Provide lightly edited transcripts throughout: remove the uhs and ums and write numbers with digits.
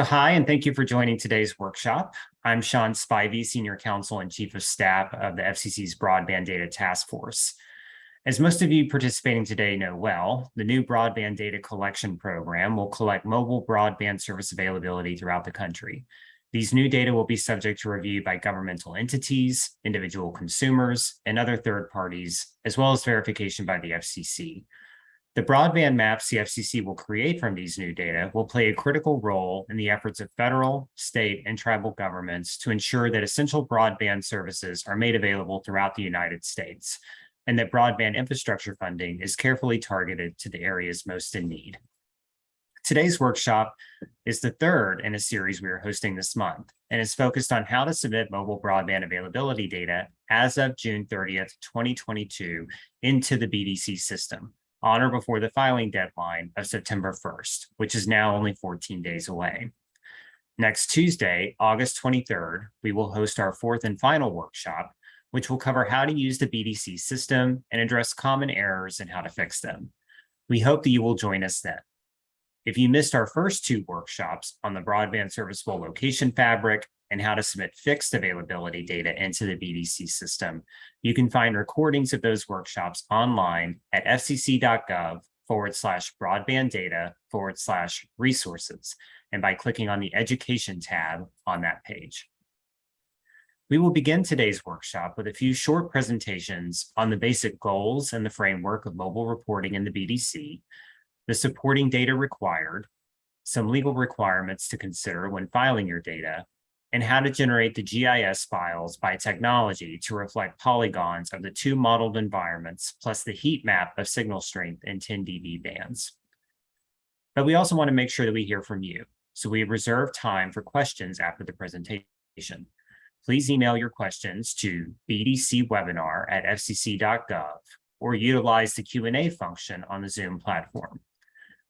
Hi, and thank you for joining today's workshop. I'm Sean Spivey, Senior Counsel and Chief of Staff of the FCC's Broadband Data Task Force. As most of you participating today know well, the new Broadband Data Collection Program will collect mobile broadband service availability throughout the country. These new data will be subject to review by governmental entities, individual consumers, and other third parties, as well as verification by the FCC. The broadband maps the FCC will create from these new data will play a critical role in the efforts of federal, state, and tribal governments to ensure that essential broadband services are made available throughout the United States, and that broadband infrastructure funding is carefully targeted to the areas most in need. Today's workshop is the third in a series we are hosting this month, and is focused on how to submit mobile broadband availability data as of June 30th, 2022 into the BDC system, on or before the filing deadline of September 1st, which is now only 14 days away. Next Tuesday, August 23rd, we will host our fourth and final workshop, which will cover how to use the BDC system and address common errors and how to fix them. We hope that you will join us then. If you missed our first two workshops on the broadband serviceable location fabric and how to submit fixed availability data into the BDC system, you can find recordings of those workshops online at fcc.gov/broadbanddata/resources, and by clicking on the Education tab on that page. We will begin today's workshop with a few short presentations on the basic goals and the framework of mobile reporting in the BDC, the supporting data required, some legal requirements to consider when filing your data, and how to generate the GIS files by technology to reflect polygons of the two modeled environments, plus the heat map of signal strength in 10 dB bands. But we also want to make sure that we hear from you, so we have reserved time for questions after the presentation. Please email your questions to bdcwebinar@fcc.gov or utilize the Q&A function on the Zoom platform.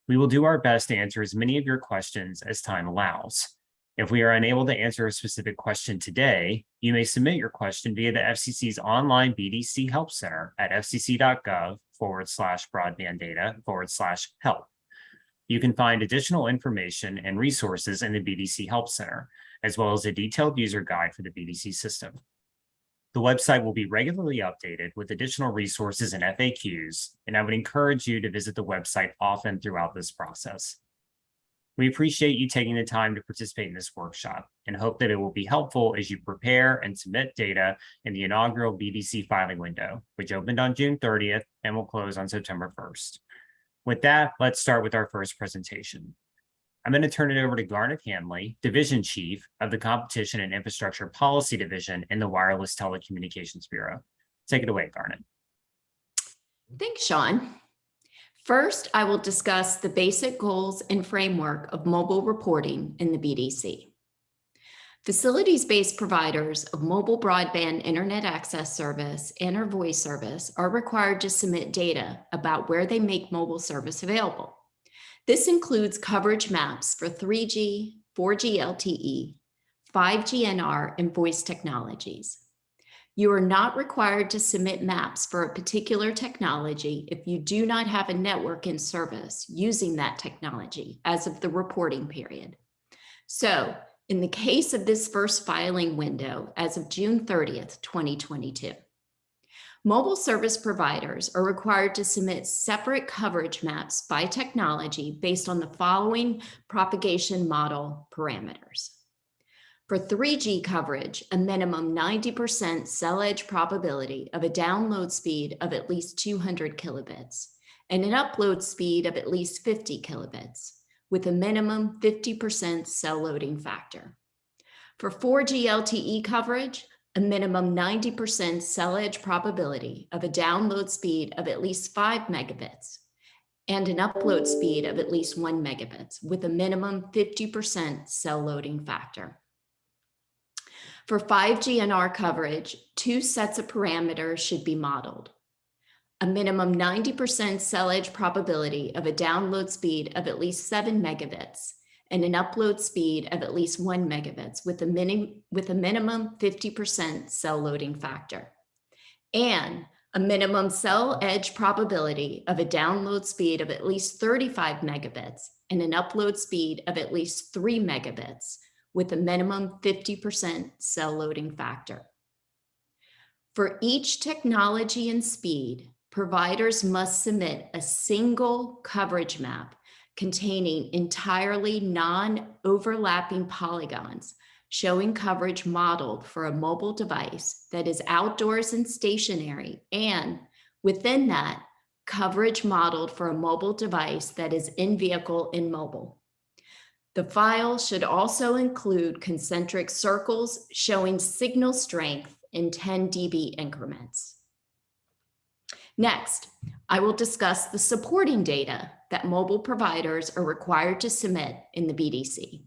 We will do our best to answer as many of your questions as time allows. If we are unable to answer a specific question today, you may submit your question via the FCC's online BDC Help Center at fcc.gov/broadbanddata/help. You can find additional information and resources in the BDC Help Center, as well as a detailed user guide for the BDC system. The website will be regularly updated with additional resources and FAQs, and I would encourage you to visit the website often throughout this process. We appreciate you taking the time to participate in this workshop and hope that it will be helpful as you prepare and submit data in the inaugural BDC filing window, which opened on June 30th and will close on September 1st. With that, let's start with our first presentation. I'm going to turn it over to Garnet Hanley, Division Chief of the Competition and Infrastructure Policy Division in the Wireless Telecommunications Bureau. Take it away, Garnet. Thanks, Sean. First, I will discuss the basic goals and framework of mobile reporting in the BDC. Facilities-based providers of mobile broadband internet access service and or voice service are required to submit data about where they make mobile service available. This includes coverage maps for 3G, 4G LTE, 5G NR, and voice technologies. You are not required to submit maps for a particular technology if you do not have a network in service using that technology as of the reporting period. So, in the case of this first filing window as of June 30th, 2022, mobile service providers are required to submit separate coverage maps by technology based on the following propagation model parameters. For 3G coverage, a minimum 90% cell edge probability of a download speed of at least 200 kilobits and an upload speed of at least 50 kilobits, with a minimum 50% cell loading factor. For 4G LTE coverage, a minimum 90% cell edge probability of a download speed of at least 5 megabits and an upload speed of at least 1 megabit with a minimum 50% cell loading factor. For 5G NR coverage, two sets of parameters should be modeled. A minimum 90% cell edge probability of a download speed of at least 7 megabits and an upload speed of at least 1 megabit with a minimum 50% cell loading factor, and a minimum cell edge probability of a download speed of at least 35 megabits and an upload speed of at least 3 megabits with a minimum 50% cell loading factor. For each technology and speed, providers must submit a single coverage map containing entirely non-overlapping polygons showing coverage modeled for a mobile device that is outdoors and stationary, and within that, coverage modeled for a mobile device that is in vehicle and mobile. The file should also include concentric circles showing signal strength in 10 dB increments. Next, I will discuss the supporting data that mobile providers are required to submit in the BDC.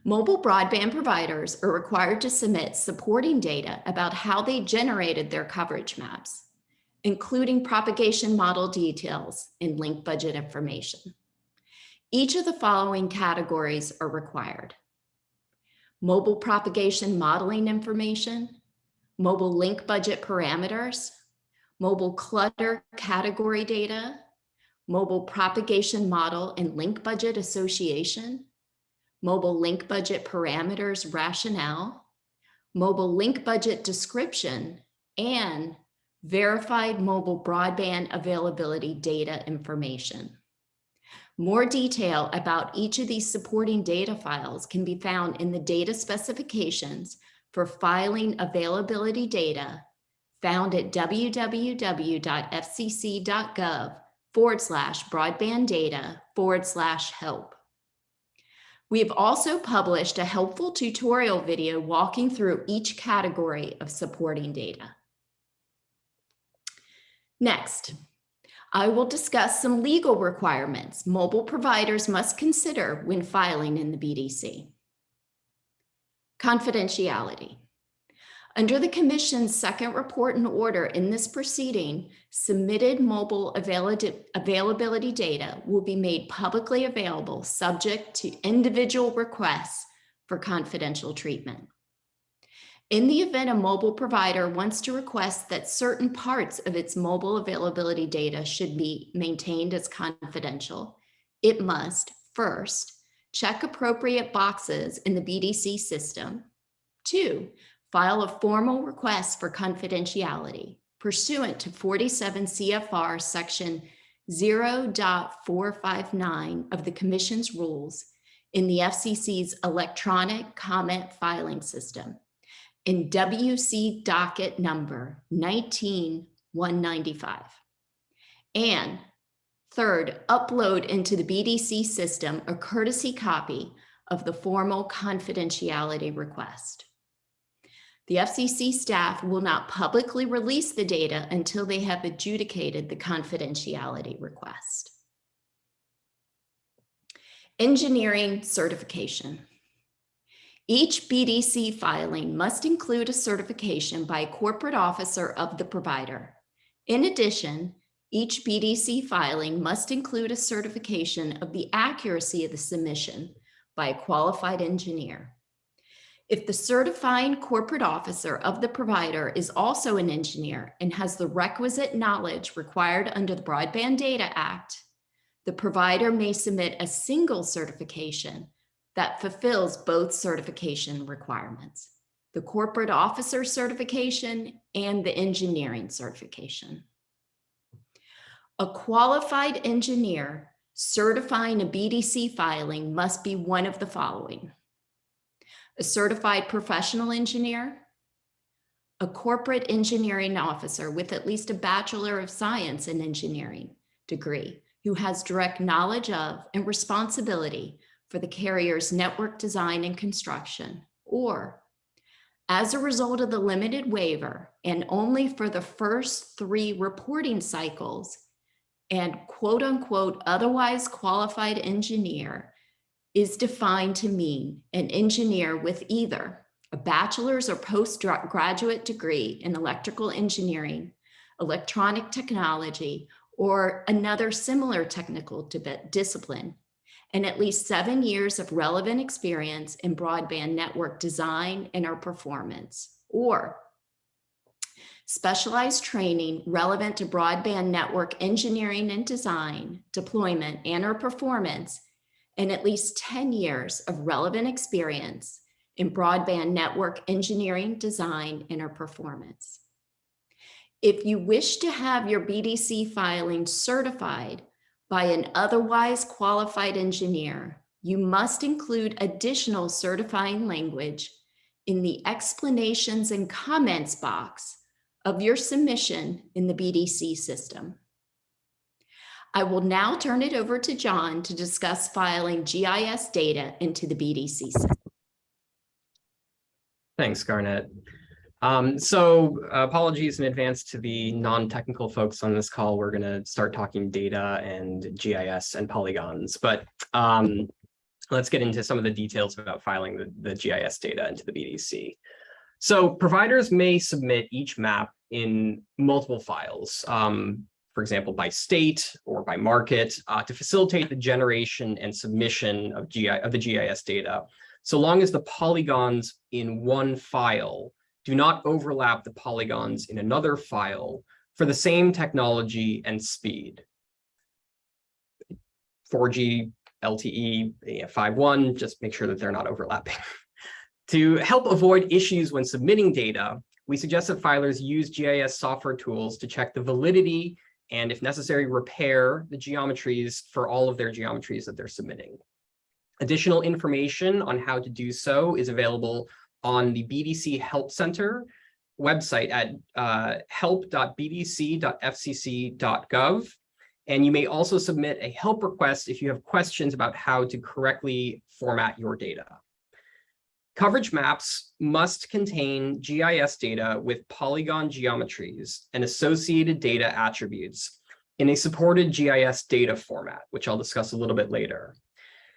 Mobile broadband providers are required to submit supporting data about how they generated their coverage maps, including propagation model details and link budget information. Each of the following categories are required: mobile propagation modeling information, mobile link budget parameters, mobile clutter category data, mobile propagation model and link budget association, mobile link budget parameters rationale, mobile link budget description, and verified mobile broadband availability data information. More detail about each of these supporting data files can be found in the data specifications for filing availability data found at www.fcc.gov/broadbanddata/help. We have also published a helpful tutorial video walking through each category of supporting data. Next, I will discuss some legal requirements mobile providers must consider when filing in the BDC. Confidentiality. Under the Commission's second report and order in this proceeding, submitted mobile availability data will be made publicly available subject to individual requests for confidential treatment. In the event a mobile provider wants to request that certain parts of its mobile availability data should be maintained as confidential, it must, first, check appropriate boxes in the BDC system. 2, file a formal request for confidentiality pursuant to 47 CFR section 0.459 of the Commission's rules in the FCC's electronic comment filing system in WC docket number 19195. And third, upload into the BDC system a courtesy copy of the formal confidentiality request. The FCC staff will not publicly release the data until they have adjudicated the confidentiality request. Engineering certification. Each BDC filing must include a certification by a corporate officer of the provider. In addition, each BDC filing must include a certification of the accuracy of the submission by a qualified engineer. If the certifying corporate officer of the provider is also an engineer and has the requisite knowledge required under the Broadband Data Act, the provider may submit a single certification that fulfills both certification requirements: the corporate officer certification and the engineering certification. A qualified engineer certifying a BDC filing must be one of the following: a certified professional engineer, a corporate engineering officer with at least a Bachelor of Science in Engineering degree who has direct knowledge of and responsibility for the carrier's network design and construction, or as a result of the limited waiver and only for the first 3 reporting cycles, and quote unquote otherwise qualified engineer is defined to mean an engineer with either a bachelor's or postgraduate degree in electrical engineering, electronic technology, or another similar technical discipline, and at least 7 years of relevant experience in broadband network design and or performance, or specialized training relevant to broadband network engineering and design, deployment, and/or performance, and at least 10 years of relevant experience in broadband network engineering, design, and/or performance. If you wish to have your BDC filing certified by an otherwise qualified engineer, you must include additional certifying language in the explanations and comments box of your submission in the BDC system. I will now turn it over to John to discuss filing GIS data into the BDC system. Thanks, Garnet. Apologies in advance to the non-technical folks on this call. We're going to start talking data and GIS and polygons, but let's get into some of the details about filing the GIS data into the BDC. So providers may submit each map in multiple files, for example, by state or by market, to facilitate the generation and submission of the GIS data, so long as the polygons in one file do not overlap the polygons in another file for the same technology and speed. 4G, LTE, 5.1, just make sure that they're not overlapping. To help avoid issues when submitting data, we suggest that filers use GIS software tools to check the validity and, if necessary, repair the geometries for all of their geometries that they're submitting. Additional information on how to do so is available on the BDC Help Center website at help.bdc.fcc.gov. And you may also submit a help request if you have questions about how to correctly format your data. Coverage maps must contain GIS data with polygon geometries and associated data attributes in a supported GIS data format, which I'll discuss a little bit later.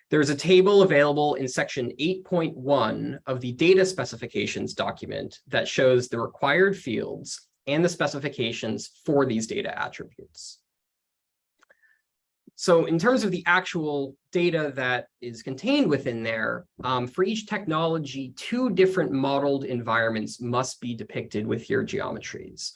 There's a table available in section 8.1 of the data specifications document that shows the required fields and the specifications for these data attributes. So in terms of the actual data that is contained within there, for each technology, 2 different modeled environments must be depicted with your geometries.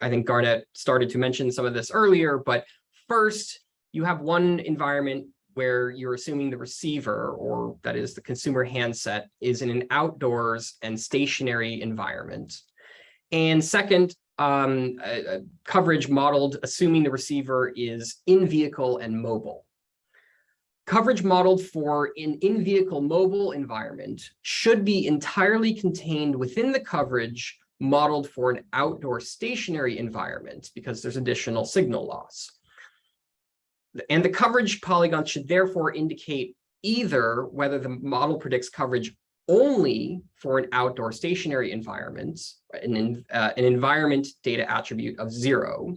I think Garnet started to mention some of this earlier, but first you have one environment where you're assuming the receiver, or that is the consumer handset, is in an outdoors and stationary environment. And second, coverage modeled assuming the receiver is in-vehicle and mobile. Coverage modeled for an in-vehicle mobile environment should be entirely contained within the coverage modeled for an outdoor stationary environment, because there's additional signal loss. And the coverage polygon should therefore indicate either whether the model predicts coverage only for an outdoor stationary environment, an environment data attribute of 0,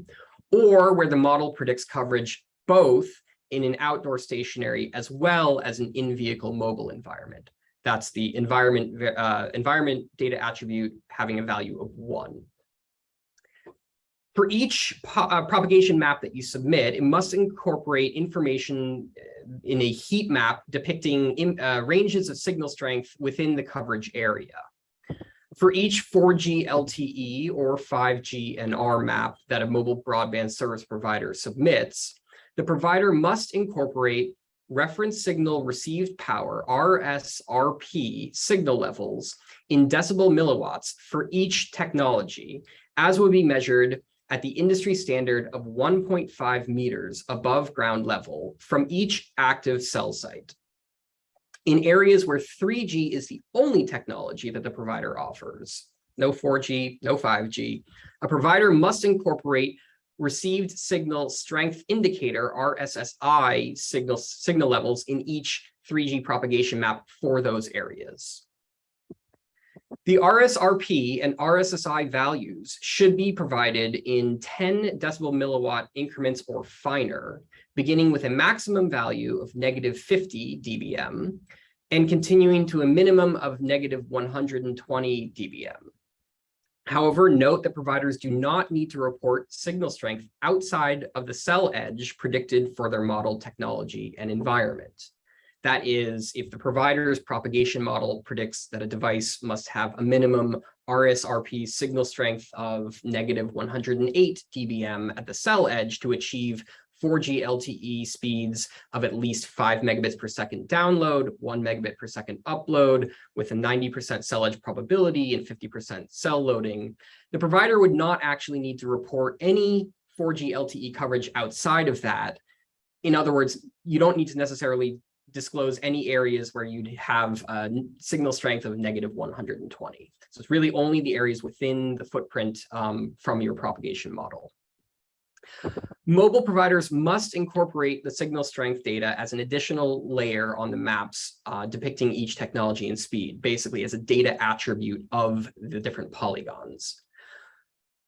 or where the model predicts coverage both in an outdoor stationary as well as an in-vehicle mobile environment. That's the environment data attribute having a value of 1. For each propagation map that you submit, it must incorporate information in a heat map depicting ranges of signal strength within the coverage area. For each 4G LTE or 5G NR map that a mobile broadband service provider submits, the provider must incorporate reference signal received power, RSRP, signal levels in decibel milliwatts for each technology, as will be measured at the industry standard of 1.5 meters above ground level from each active cell site. In areas where 3G is the only technology that the provider offers, no 4G, no 5G, a provider must incorporate received signal strength indicator, RSSI, signal levels in each 3G propagation map for those areas. The RSRP and RSSI values should be provided in 10 decibel milliwatt increments or finer, beginning with a maximum value of -50 dBm and continuing to a minimum of -120 dBm. However, note that providers do not need to report signal strength outside of the cell edge predicted for their model technology and environment. That is, if the provider's propagation model predicts that a device must have a minimum RSRP signal strength of negative 108 dBm at the cell edge to achieve 4G LTE speeds of at least 5 megabits per second download, 1 megabit per second upload, with a 90% cell edge probability and 50% cell loading. The provider would not actually need to report any 4G LTE coverage outside of that. In other words, you don't need to necessarily disclose any areas where you'd have a signal strength of negative 120. So it's really only the areas within the footprint from your propagation model. Mobile providers must incorporate the signal strength data as an additional layer on the maps depicting each technology and speed, basically as a data attribute of the different polygons.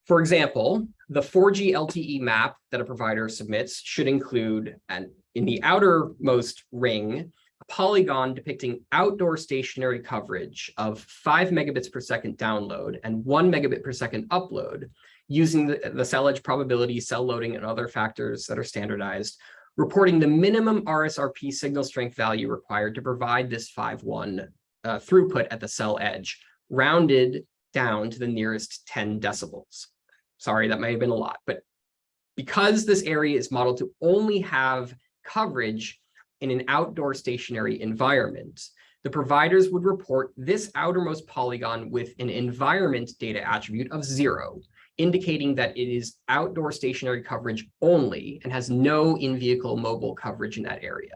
For example, the 4G LTE map that a provider submits should include, and in the outermost ring, a polygon depicting outdoor stationary coverage of 5 megabits per second download and 1 megabit per second upload, using the cell edge probability, cell loading, and other factors that are standardized, reporting the minimum RSRP signal strength value required to provide this 5.1 throughput at the cell edge, rounded down to the nearest 10 decibels. Sorry, that may have been a lot, but because this area is modeled to only have coverage in an outdoor stationary environment, the providers would report this outermost polygon with an environment data attribute of 0, indicating that it is outdoor stationary coverage only and has no in-vehicle mobile coverage in that area.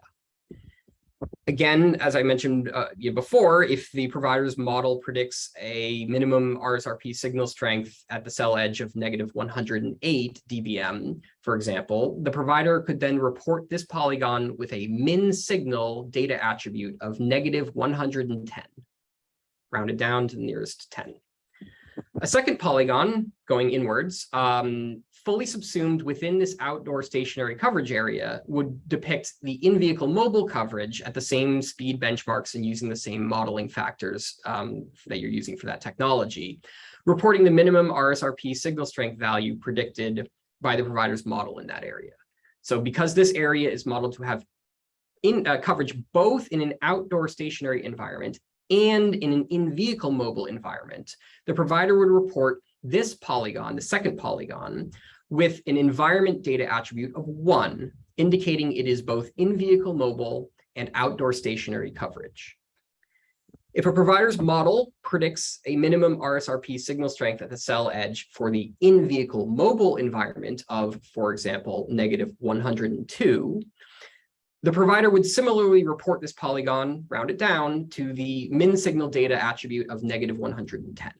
Again, as I mentioned before, if the provider's model predicts a minimum RSRP signal strength at the cell edge of negative 108 dBm, for example, the provider could then report this polygon with a min signal data attribute of negative 110, rounded down to the nearest 10. A second polygon, going inwards, fully subsumed within this outdoor stationary coverage area, would depict the in-vehicle mobile coverage at the same speed benchmarks and using the same modeling factors that you're using for that technology, reporting the minimum RSRP signal strength value predicted by the provider's model in that area. So because this area is modeled to have coverage both in an outdoor stationary environment and in an in-vehicle mobile environment, the provider would report this polygon, the second polygon, with an environment data attribute of 1, indicating it is both in-vehicle mobile and outdoor stationary coverage. If a provider's model predicts a minimum RSRP signal strength at the cell edge for the in-vehicle mobile environment of, for example, negative 102, the provider would similarly report this polygon, round it down, to the min signal data attribute of negative 110.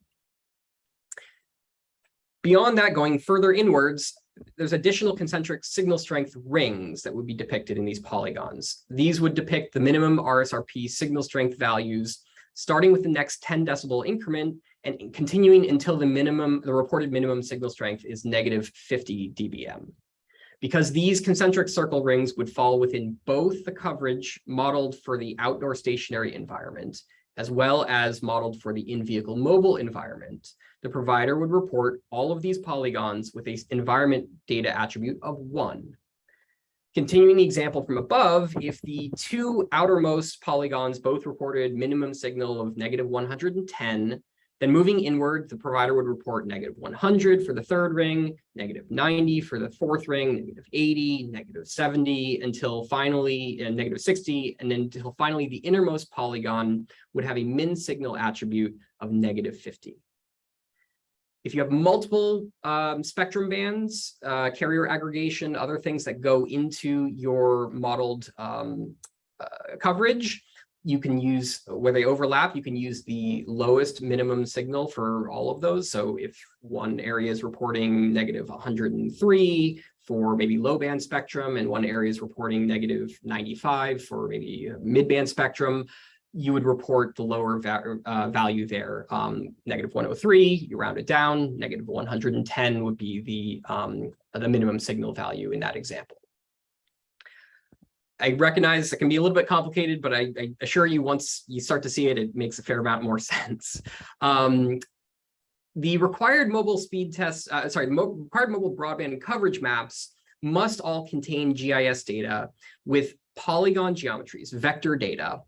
Beyond that, going further inwards, there's additional concentric signal strength rings that would be depicted in these polygons. These would depict the minimum RSRP signal strength values, starting with the next 10 decibel increment and continuing until the reported minimum signal strength is negative 50 dBm. Because these concentric circle rings would fall within both the coverage modeled for the outdoor stationary environment, as well as modeled for the in-vehicle mobile environment, the provider would report all of these polygons with an environment data attribute of 1. Continuing the example from above, if the two outermost polygons both reported minimum signal of negative 110, then moving inward, the provider would report negative 100 for the third ring, negative 90 for the fourth ring, negative 80, negative 70, until finally negative 60, and then until finally the innermost polygon would have a min signal attribute of negative 50. If you have multiple spectrum bands, carrier aggregation, other things that go into your modeled coverage, you can use, where they overlap, you can use the lowest minimum signal for all of those. So if one area is reporting negative 103 for maybe low band spectrum, and one area is reporting negative 95 for maybe mid-band spectrum, you would report the lower value there. Negative 103, you round it down. Negative 110 would be the minimum signal value in that example. I recognize it can be a little bit complicated, but I assure you, once you start to see it, it makes a fair amount more sense. The required mobile speed tests, required mobile broadband coverage maps must all contain GIS data with polygon geometries, vector data,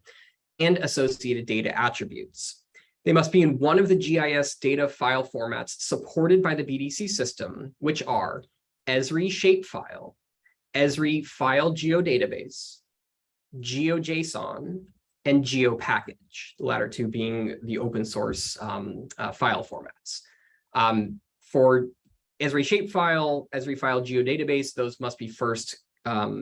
and associated data attributes. They must be in one of the GIS data file formats supported by the BDC system, which are Esri shapefile, Esri file geodatabase, GeoJSON, and GeoPackage, the latter two being the open source file formats. For Esri shapefile, Esri file geodatabase, those must be first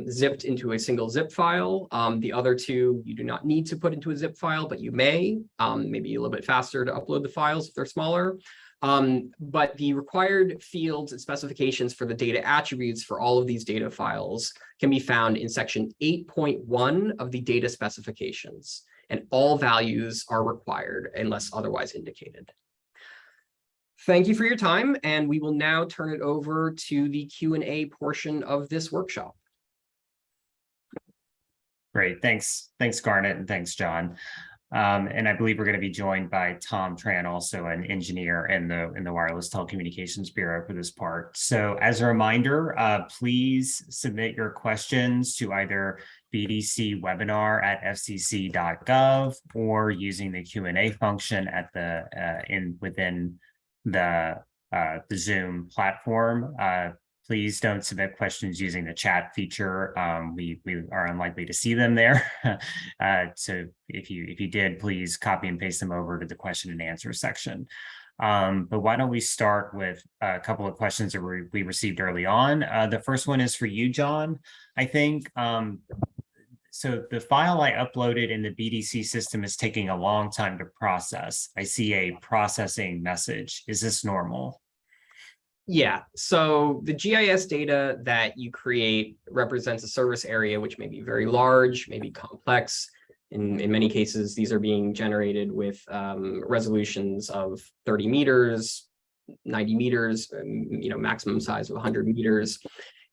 zipped into a single zip file. The other two, you do not need to put into a zip file, but you may, maybe a little bit faster to upload the files if they're smaller. But the required fields and specifications for the data attributes for all of these data files can be found in section 8.1 of the data specifications, and all values are required unless otherwise indicated. Thank you for your time, and we will now turn it over to the Q&A portion of this workshop. Great, thanks, Garnet, and thanks, John. And I believe we're going to be joined by Tom Tran, also an engineer in the Wireless Telecommunications Bureau for this part. So as a reminder, please submit your questions to either bdcwebinar@fcc.gov or using the Q&A function at within the Zoom platform. Please don't submit questions using the chat feature. We are unlikely to see them there. So if you did, please copy and paste them over to the question and answer section. But why don't we start with a couple of questions that we received early on. The first one is for you, John, I think. So the file I uploaded in the BDC system is taking a long time to process. I see a processing message. Is this normal? Yeah, so the GIS data that you create represents a service area, which may be very large, maybe complex. In many cases, these are being generated with resolutions of 30 meters, 90 meters, maximum size of 100 meters,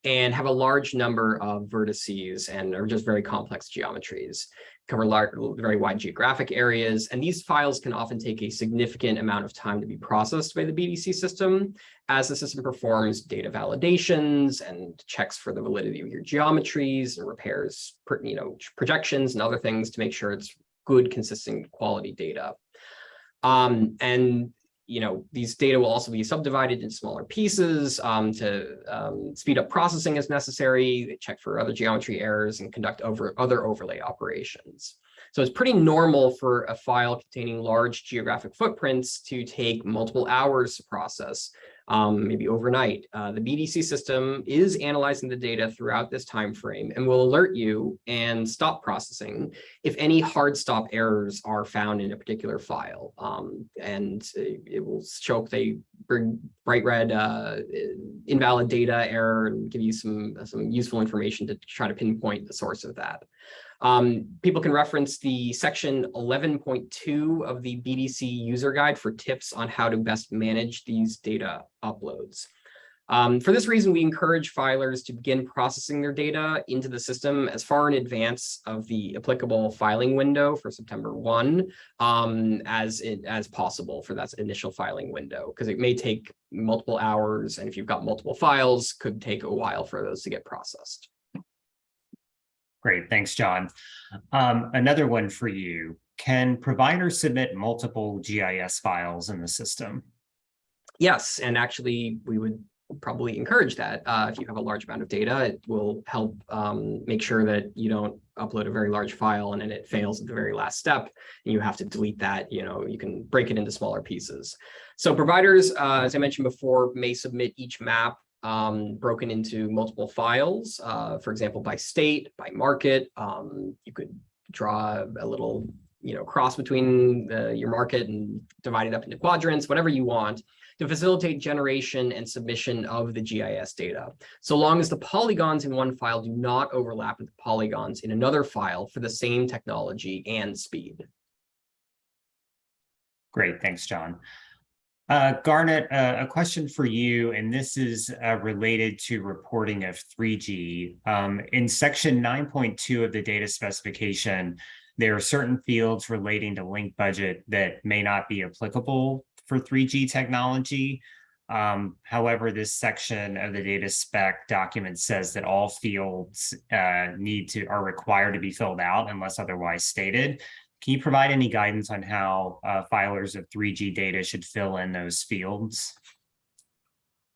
and have a large number of vertices and are just very complex geometries, cover very wide geographic areas. And these files can often take a significant amount of time to be processed by the BDC system as the system performs data validations and checks for the validity of your geometries and repairs, projections and other things to make sure it's good, consistent quality data. These data will also be subdivided into smaller pieces to speed up processing as necessary. They check for other geometry errors and conduct other overlay operations. So it's pretty normal for a file containing large geographic footprints to take multiple hours to process, maybe overnight. The BDC system is analyzing the data throughout this time frame and will alert you and stop processing if any hard stop errors are found in a particular file. And it will show if they bring bright red invalid data error and give you some useful information to try to pinpoint the source of that. People can reference the section 11.2 of the BDC user guide for tips on how to best manage these data uploads. For this reason, we encourage filers to begin processing their data into the system as far in advance of the applicable filing window for September 1 as possible for that initial filing window, because it may take multiple hours, and if you've got multiple files, could take a while for those to get processed. Great, thanks, John. Another one for you. Can providers submit multiple GIS files in the system? Yes, and actually we would probably encourage that. If you have a large amount of data, it will help make sure that you don't upload a very large file and then it fails at the very last step and you have to delete that. You can break it into smaller pieces. So providers, as I mentioned before, may submit each map broken into multiple files, for example, by state, by market. You could draw a little, cross between your market and divide it up into quadrants, whatever you want, to facilitate generation and submission of the GIS data, so long as the polygons in one file do not overlap with the polygons in another file for the same technology and speed. Great, thanks, John. Garnet, a question for you, and this is related to reporting of 3G. In section 9.2 of the data specification, there are certain fields relating to link budget that may not be applicable for 3G technology. However, this section of the data spec document says that all fields are required to be filled out unless otherwise stated. Can you provide any guidance on how filers of 3G data should fill in those fields?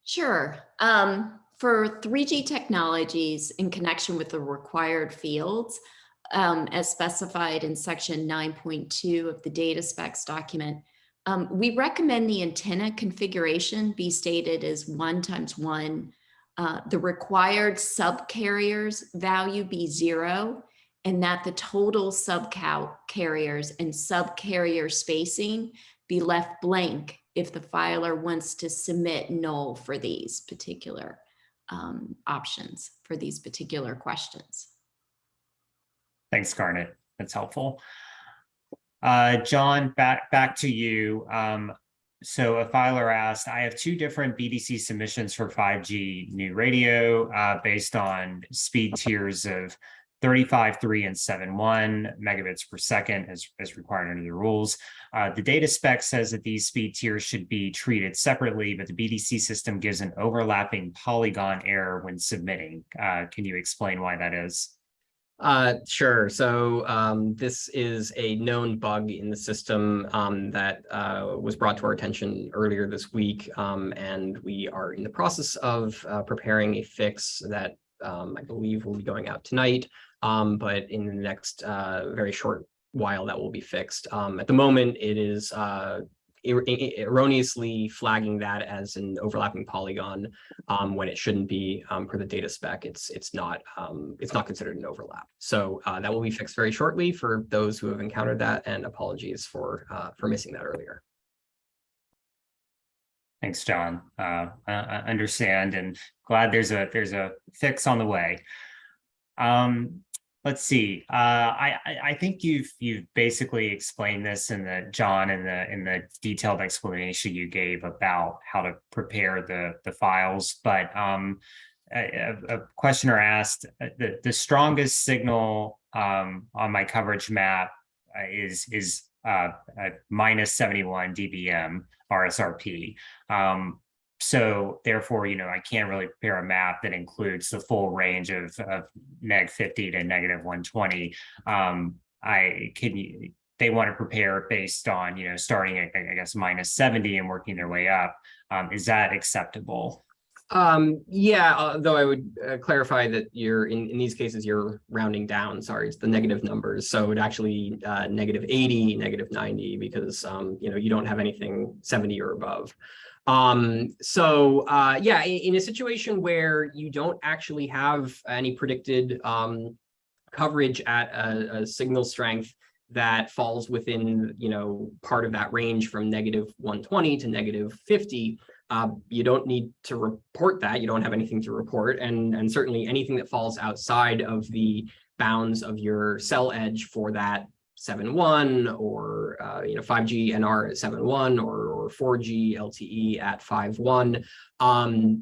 Sure. For 3G technologies in connection with the required fields, as specified in section 9.2 of the data specs document, we recommend the antenna configuration be stated as 1x1. The required subcarriers value be 0, and that the total subcarriers and subcarrier spacing be left blank if the filer wants to submit null for these particular options, for these particular questions. Thanks, Garnet. That's helpful. John, back to you. So a filer asked, I have 2 different BDC submissions for 5G new radio based on speed tiers of 35.3 and 7.1 megabits per second as required under the rules. The data spec says that these speed tiers should be treated separately, but the BDC system gives an overlapping polygon error when submitting. Can you explain why that is? Sure. So this is a known bug in the system that was brought to our attention earlier this week, and we are in the process of preparing a fix that I believe will be going out tonight, but in the next very short while that will be fixed. At the moment, it is erroneously flagging that as an overlapping polygon when it shouldn't be per the data spec. It's not considered an overlap. So that will be fixed very shortly for those who have encountered that, and apologies for missing that earlier. Thanks, John. I understand and glad there's a fix on the way. Let's see. I think you've basically explained this in the detailed explanation you gave about how to prepare the files. But a questioner asked the strongest signal on my coverage map is minus 71 dBm RSRP. So therefore, I can't really prepare a map that includes the full range of -50 to -120. They want to prepare based on, starting at, I guess, minus 70 and working their way up. Is that acceptable? Yeah, though I would clarify that you're in these cases, you're rounding down. Sorry, it's the negative numbers. So it actually -80, -90, because, you don't have anything 70 or above. Yeah, in a situation where you don't actually have any predicted coverage at a signal strength that falls within, part of that range from -120 to -50, you don't need to report that. You don't have anything to report. And certainly anything that falls outside of the bounds of your cell edge for that 7.1 or 5G NR at 7.1 or 4G LTE at 5.1,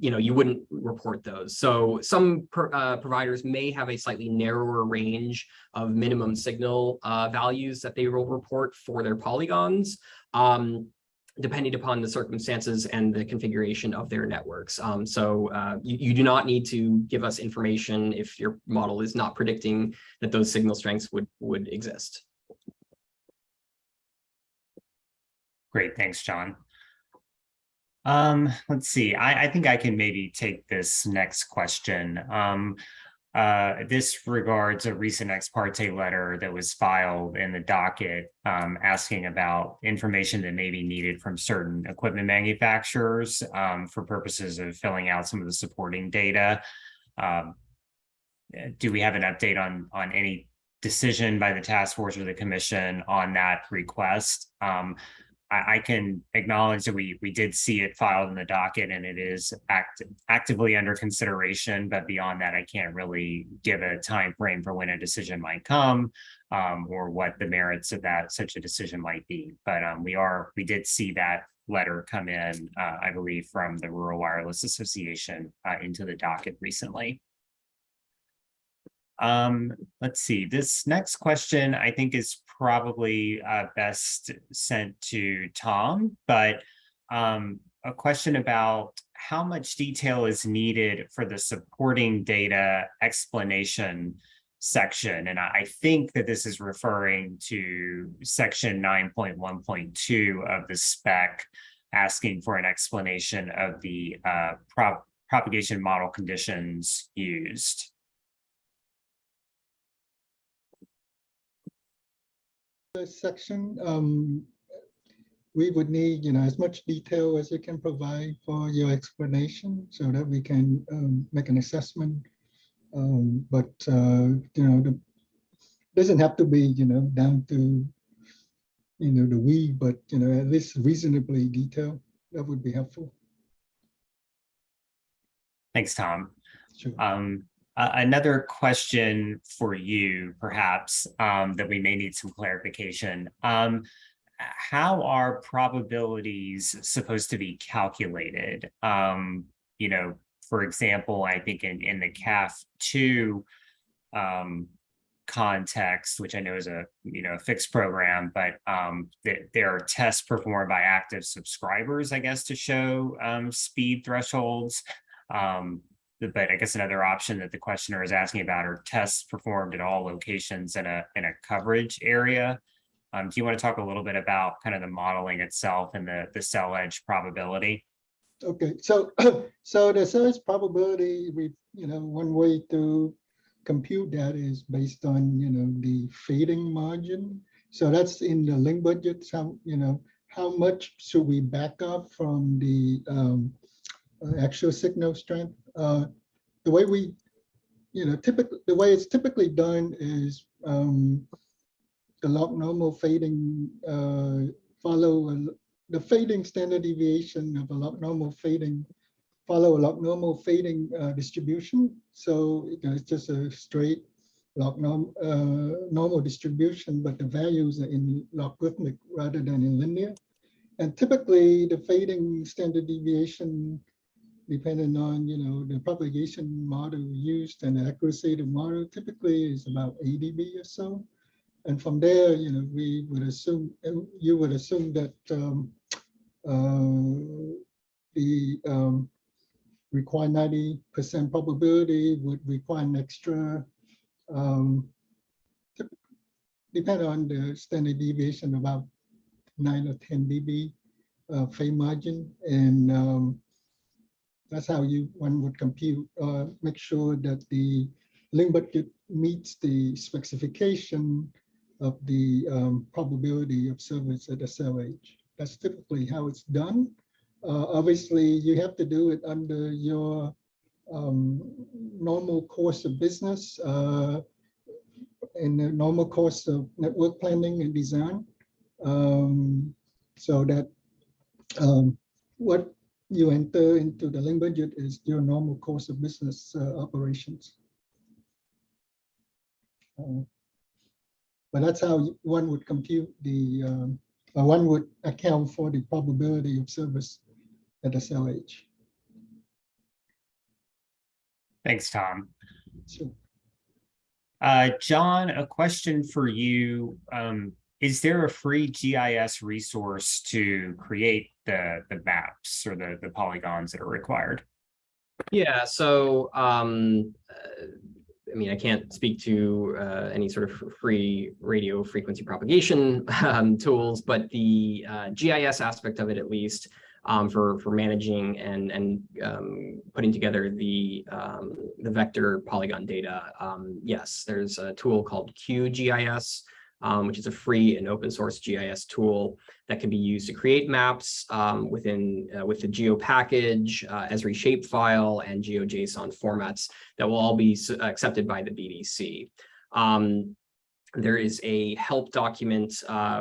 you wouldn't report those. So some providers may have a slightly narrower range of minimum signal values that they will report for their polygons, depending upon the circumstances and the configuration of their networks. You do not need to give us information if your model is not predicting that those signal strengths would exist. Great, thanks, John. Let's see. I think I can maybe take this next question. This regards a recent ex parte letter that was filed in the docket asking about information that may be needed from certain equipment manufacturers for purposes of filling out some of the supporting data. Do we have an update on any decision by the task force or the commission on that request? I can acknowledge that we did see it filed in the docket and it is actively under consideration, but beyond that, I can't really give a time frame for when a decision might come or what the merits of such a decision might be. But we did see that letter come in, I believe, from the Rural Wireless Association into the docket recently. Let's see, this next question I think is probably best sent to Tom, but a question about how much detail is needed for the supporting data explanation section. And I think that this is referring to section 9.1.2 of the spec, asking for an explanation of the propagation model conditions used. This section, we would need, as much detail as you can provide for your explanation so that we can make an assessment. Doesn't have to be, down to, the we, but, at least reasonably detailed. That would be helpful. Thanks, Tom. Sure. Another question for you, perhaps, that we may need some clarification. How are probabilities supposed to be calculated? For example, I think in the CAF2 context, which I know is a fixed program, but there are tests performed by active subscribers, I guess, to show speed thresholds. But I guess another option that the questioner is asking about are tests performed at all locations in a coverage area. Do you want to talk a little bit about kind of the modeling itself and the cell edge probability? Okay, so the cell edge probability, one way to compute that is based on the fading margin. So that's in the link budget. How much should we back up from the actual signal strength? The way we, the way it's typically done is the log normal fading follow the fading standard deviation of a log normal fading follow a log normal fading distribution. So it's just a straight log normal distribution, but the values are in logarithmic rather than in linear. And typically the fading standard deviation, depending on the propagation model used and the accuracy of the model, typically is about 8 dB or so. And from there, we would assume, you would assume that the required 90% probability would require an extra, depending on the standard deviation, about 9 or 10 dB fade margin. And that's how one would compute, make sure that the link budget meets the specification of the probability of service at the cell edge. That's typically how it's done. Obviously, you have to do it under your normal course of business in the normal course of network planning and design, so that what you enter into the link budget is your normal course of business operations. But that's how one would compute the, one would account for the probability of service at the cell edge. Thanks, Tom. Sure. John, a question for you. Is there a free GIS resource to create the maps or the polygons that are required? Yeah, so I mean, I can't speak to any sort of free radio frequency propagation tools, but the GIS aspect of it, at least, for managing and putting together the vector polygon data, yes, there's a tool called QGIS, which is a free and open source GIS tool that can be used to create maps with the geo package, Esri shapefile, and GeoJSON formats that will all be accepted by the BDC. There is a help document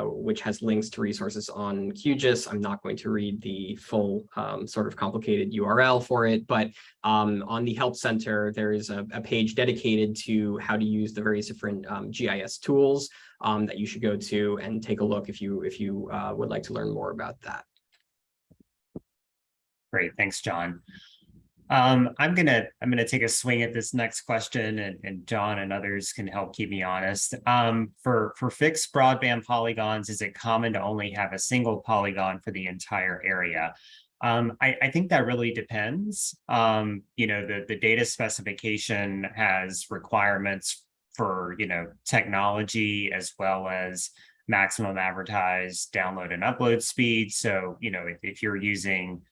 which has links to resources on QGIS. I'm not going to read the full sort of complicated URL for it, but on the Help Center, there is a page dedicated to how to use the various different GIS tools that you should go to and take a look if you would like to learn more about that. Great, thanks, John. I'm gonna take a swing at this next question, and John and others can help keep me honest. For fixed broadband polygons, is it common to only have a single polygon for the entire area? I think that really depends. The data specification has requirements for, technology as well as maximum advertised download and upload speed. So, if you're using,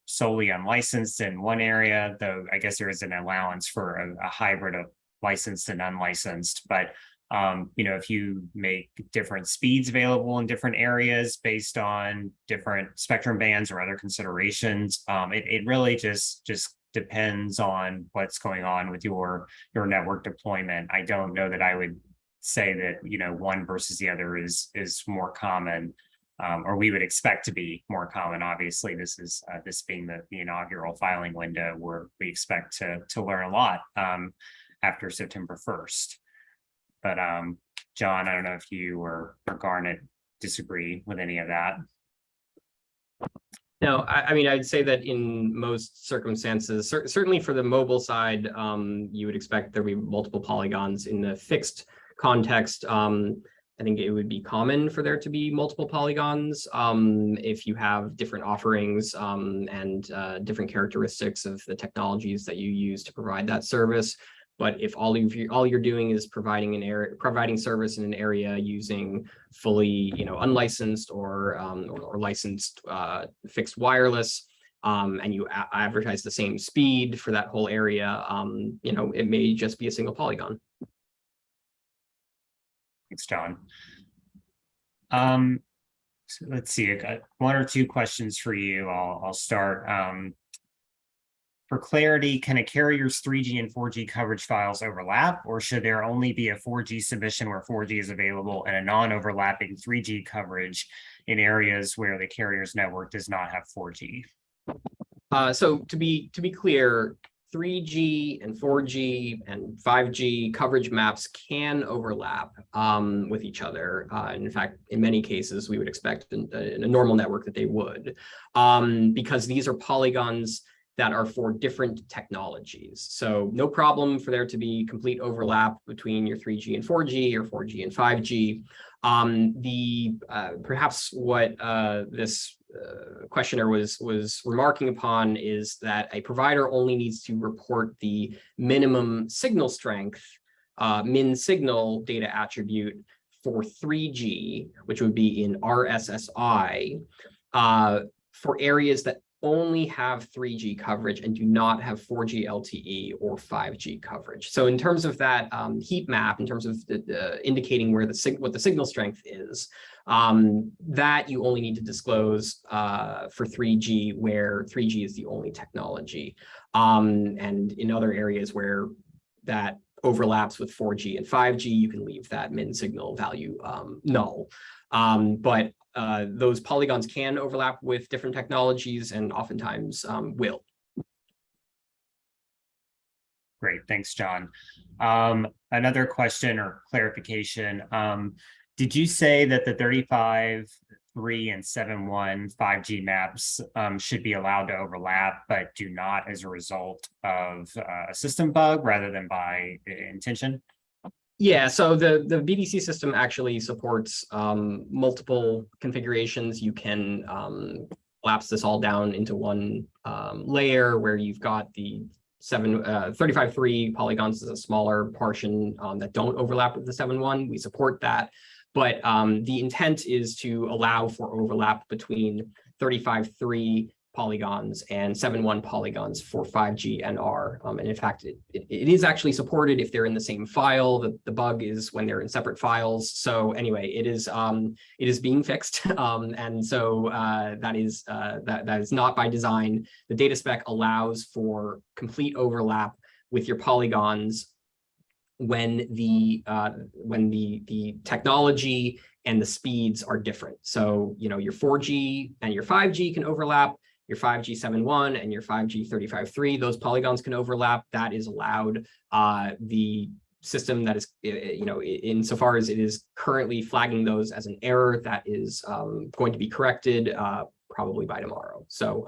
solely unlicensed in one area, though I guess there is an allowance for a hybrid of licensed and unlicensed. But if you make different speeds available in different areas based on different spectrum bands or other considerations, it really just depends on what's going on with your network deployment. I don't know that I would say that one versus the other is more common, or we would expect to be more common. Obviously, this is this being the inaugural filing window where we expect to learn a lot after September 1st. But John, I don't know if you or Garnet disagree with any of that. No, I mean, I'd say that in most circumstances, certainly for the mobile side, you would expect there be multiple polygons. In the fixed context, I think it would be common for there to be multiple polygons if you have different offerings and different characteristics of the technologies that you use to provide that service. But if all you're doing is providing service in an area using fully, unlicensed or licensed fixed wireless, and you advertise the same speed for that whole area, it may just be a single polygon. Thanks, John. So let's see. I got one or two questions for you. I'll start. For clarity, can a carrier's 3G and 4G coverage files overlap, or should there only be a 4G submission where 4G is available and a non-overlapping 3G coverage in areas where the carrier's network does not have 4G? So to be clear, 3G and 4G and 5G coverage maps can overlap with each other. In fact, in many cases, we would expect in a normal network that they would, because these are polygons that are for different technologies. So no problem for there to be complete overlap between your 3G and 4G or 4G and 5G. Perhaps what this questioner was remarking upon is that a provider only needs to report the minimum signal strength, min signal data attribute for 3G, which would be in RSSI, for areas that only have 3G coverage and do not have 4G LTE or 5G coverage. So in terms of that heat map, in terms of indicating where what the signal strength is, that you only need to disclose for 3G, where 3G is the only technology. And in other areas where that overlaps with 4G and 5G, you can leave that min signal value null. But those polygons can overlap with different technologies and oftentimes will. Great, thanks, John. Another question or clarification. Did you say that the 35.3 and 7.1 5G maps should be allowed to overlap, but do not as a result of a system bug rather than by intention? Yeah, so the BDC system actually supports multiple configurations. You can collapse this all down into one layer where you've got the 35.3 polygons as a smaller portion that don't overlap with the 7.1. We support that. But the intent is to allow for overlap between 35.3 polygons and 7.1 polygons for 5G and R. And in fact, it is actually supported if they're in the same file. The bug is when they're in separate files. So anyway, it is being fixed. And so that is not by design. The data spec allows for complete overlap with your polygons when the technology and the speeds are different. So, your 4G and your 5G can overlap, your 5G 7.1 and your 5G 35.3, those polygons can overlap. That is allowed. The system that is, insofar as it is currently flagging those as an error, that is going to be corrected probably by tomorrow. So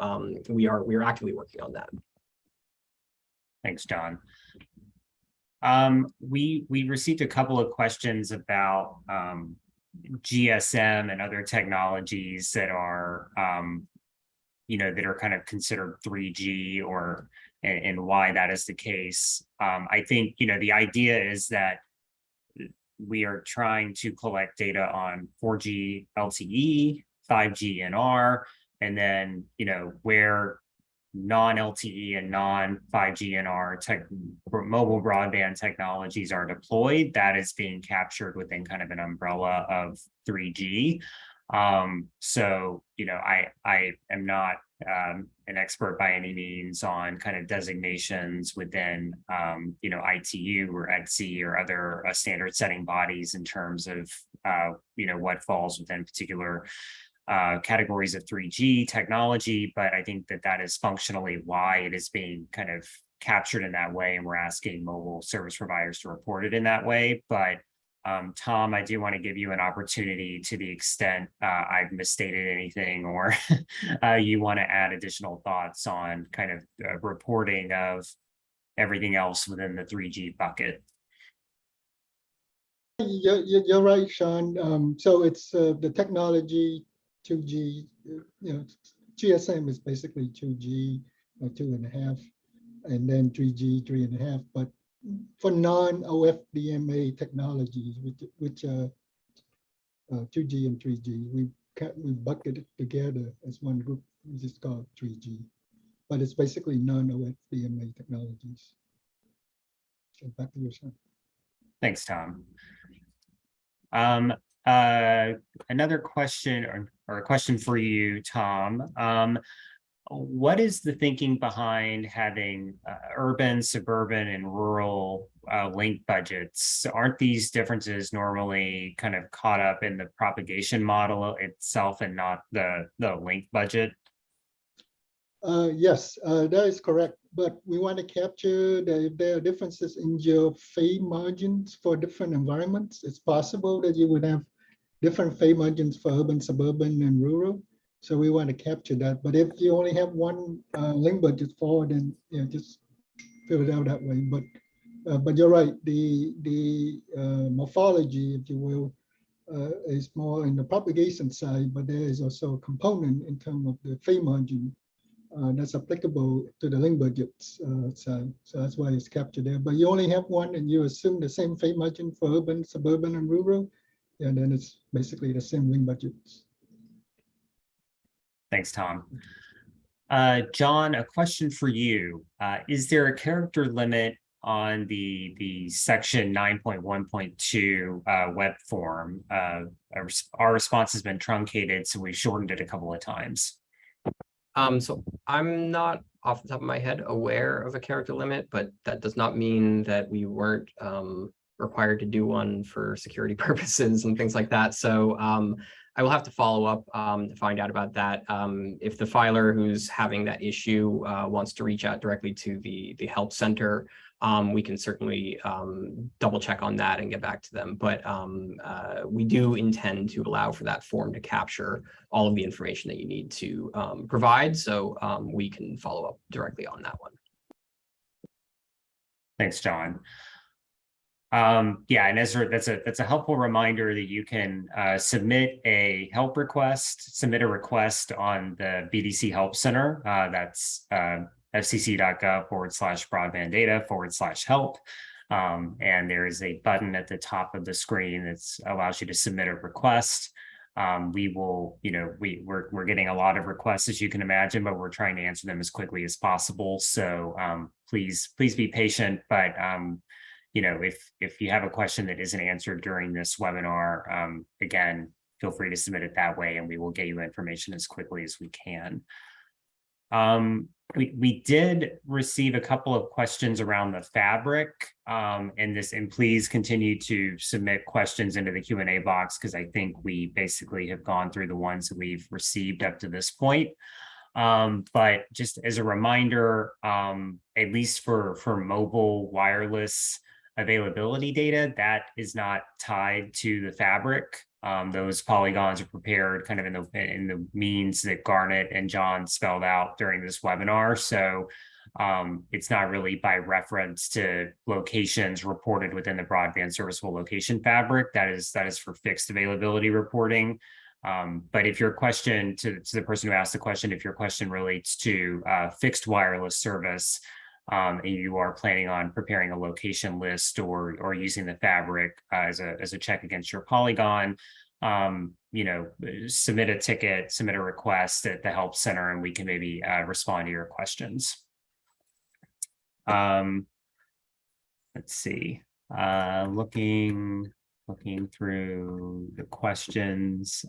we are actively working on that. Thanks, John. We received a couple of questions about GSM and other technologies that are, that are kind of considered 3G and why that is the case. I think, the idea is that we are trying to collect data on 4G LTE, 5G NR, and then, where non-LTE and non-5G NR mobile broadband technologies are deployed, that is being captured within kind of an umbrella of 3G. So, I am not an expert by any means on kind of designations within, ITU or ETSI or other standard setting bodies in terms of, what falls within particular categories of 3G technology, but I think that is functionally why it is being kind of captured in that way, and we're asking mobile service providers to report it in that way. But Tom, I do want to give you an opportunity, to the extent I've misstated anything, or you want to add additional thoughts on kind of reporting of everything else within the 3G bucket. You're right, Sean. So it's the technology 2G, GSM is basically 2G or 2.5, and then 3G, 3.5. But for non-OFDMA technologies, which are 2G and 3G, we bucket it together as one group, which is called 3G. But it's basically non-OFDMA technologies. So back to you, Sean. Thanks, Tom. Another question, or a question for you, Tom. What is the thinking behind having urban, suburban, and rural link budgets? Aren't these differences normally kind of caught up in the propagation model itself and not the link budget? Yes, that is correct. But we want to capture if there are differences in your phase margins for different environments. It's possible that you would have different phase margins for urban, suburban, and rural. So we want to capture that. But if you only have one link budget for, then just fill it out that way. But you're right. The morphology, if you will, is more in the propagation side. But there is also a component in terms of the phase margin that's applicable to the link budgets side. So that's why it's captured there. But you only have one, and you assume the same phase margin for urban, suburban, and rural. And then it's basically the same link budgets. Thanks, Tom. John, a question for you. Is there a character limit on the section 9.1.2 web form? Our response has been truncated, so we shortened it a couple of times. So I'm not off the top of my head aware of a character limit, but that does not mean that we weren't required to do one for security purposes and things like that. So I will have to follow up to find out about that. If the filer who's having that issue wants to reach out directly to the help center, we can certainly double check on that and get back to them. But we do intend to allow for that form to capture all of the information that you need to provide. So we can follow up directly on that one. Thanks, John. Yeah, and Ezra, that's a helpful reminder that you can submit a help request, submit a request on the BDC Help Center. That's fcc.gov/broadbanddata/help. And there is a button at the top of the screen that allows you to submit a request. We will, we're getting a lot of requests, as you can imagine, but we're trying to answer them as quickly as possible. So please be patient. But if you have a question that isn't answered during this webinar, again, feel free to submit it that way, and we will get you information as quickly as we can. We did receive a couple of questions around the fabric, and please continue to submit questions into the Q&A box, because I think we basically have gone through the ones that we've received up to this point. But just as a reminder, at least for mobile wireless availability data, that is not tied to the fabric. Those polygons are prepared kind of in the means that Garnet and John spelled out during this webinar. So it's not really by reference to locations reported within the broadband serviceable location fabric. That is for fixed availability reporting. But if your question to the person who asked the question, if your question relates to fixed wireless service, and you are planning on preparing a location list or using the fabric as a check against your Polygon, you know, submit a ticket, submit a request at the Help Center, and we can maybe respond to your questions. Let's see, looking through the questions.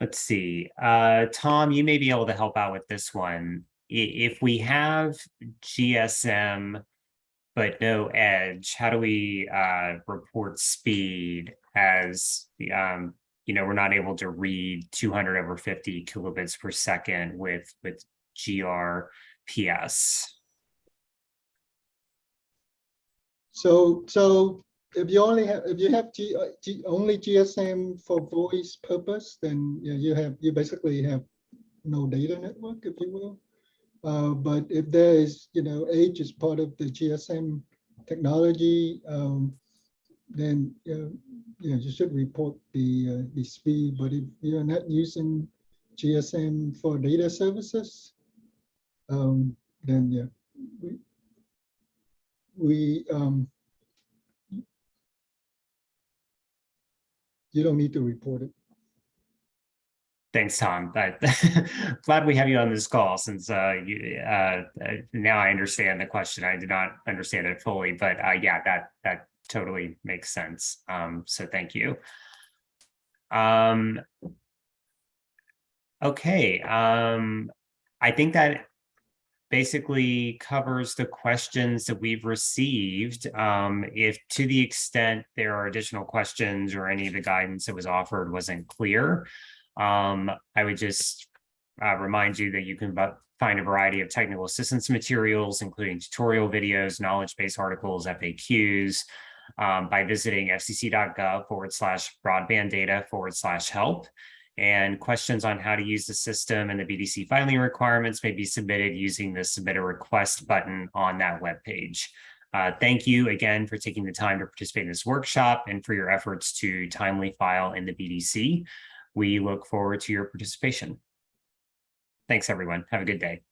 Let's see, Tom, you may be able to help out with this one. If we have GSM but no edge, how do we report speed as you know, we're not able to read 200/50 kilobits per second with GRPS? So if you only have only GSM for voice purpose, then you basically have no data network, if you will. But if there is, you know, edge is part of the GSM technology, then you should report the speed. But if you're not using GSM for data services, then yeah, you don't need to report it. Thanks, Tom. But glad we have you on this call, since now I understand the question. I did not understand it fully, but yeah, that totally makes sense. So thank you. Okay. I think that basically covers the questions that we've received. If to the extent there are additional questions or any of the guidance that was offered wasn't clear, I would just remind you that you can find a variety of technical assistance materials, including tutorial videos, knowledge-based articles, FAQs, by visiting fcc.gov/broadbanddata/help. And questions on how to use the system and the BDC filing requirements may be submitted using the Submit a Request button on that webpage. Thank you again for taking the time to participate in this workshop and for your efforts to timely file in the BDC. We look forward to your participation. Thanks, everyone. Have a good day.